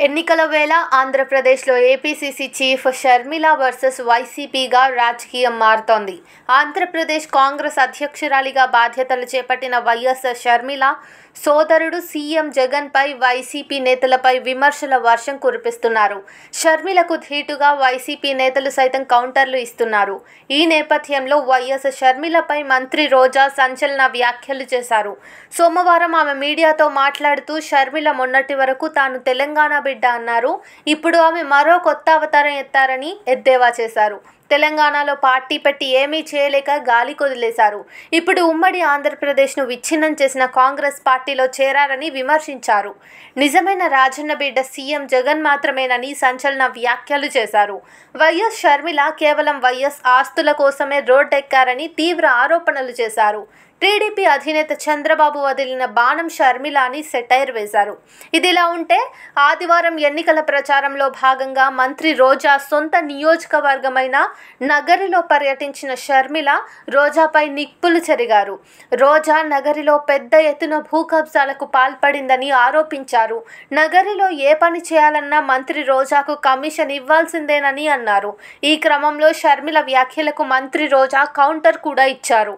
ఎన్నికల వేళ ఆంధ్రప్రదేశ్లో ఏపీసీసీ చీఫ్ షర్మిల వర్సెస్ వైసీపీగా రాజకీయం మారుతోంది. ఆంధ్రప్రదేశ్ కాంగ్రెస్ అధ్యక్షురాలిగా బాధ్యతలు చేపట్టిన వైఎస్ షర్మిల సోదరుడు సీఎం జగన్పై వైసీపీ నేతలపై విమర్శల వర్షం కురిపిస్తున్నారు. షర్మిలకు ధీటుగా వైసీపీ నేతలు సైతం కౌంటర్లు ఇస్తున్నారు. ఈ నేపథ్యంలో వైఎస్ షర్మిలపై మంత్రి రోజా సంచలన వ్యాఖ్యలు చేశారు. సోమవారం ఆమె మీడియాతో మాట్లాడుతూ షర్మిల మొన్నటి వరకు తాను తెలంగాణ బిడ్డ అన్నారు. ఇప్పుడు ఆమె మరో కొత్త అవతారం ఎత్తారని ఎద్దేవా చేశారు. తెలంగాణలో పార్టీ పెట్టి ఏమీ చేయలేక గాలి కొదిలేశారు. ఇప్పుడు ఉమ్మడి ఆంధ్రప్రదేశ్ను విచ్ఛిన్నం చేసిన కాంగ్రెస్ పార్టీలో చేరారని విమర్శించారు. నిజమైన రాజన్న బిడ్డ సీఎం జగన్ మాత్రమేనని సంచలన వ్యాఖ్యలు చేశారు. వైఎస్ షర్మిల కేవలం వైఎస్ ఆస్తుల కోసమే రోడ్డెక్కారని తీవ్ర ఆరోపణలు చేశారు. టీడీపీ అధినేత చంద్రబాబు వదిలిన బాణం షర్మిల అని సెటైర్ వేశారు. ఇదిలా ఉంటే ఆదివారం ఎన్నికల ప్రచారంలో భాగంగా మంత్రి రోజా సొంత నియోజకవర్గమైన నగరిలో పర్యటించిన షర్మిల రోజాపై నిప్పులు చెరిగారు. రోజా నగరిలో పెద్ద ఎత్తున భూ కబ్జాలకు పాల్పడిందని ఆరోపించారు. నగరిలో ఏ పని చేయాలన్నా మంత్రి రోజాకు కమిషన్ ఇవ్వాల్సిందేనని అన్నారు. ఈ క్రమంలో షర్మిల వ్యాఖ్యలకు మంత్రి రోజా కౌంటర్ కూడా ఇచ్చారు.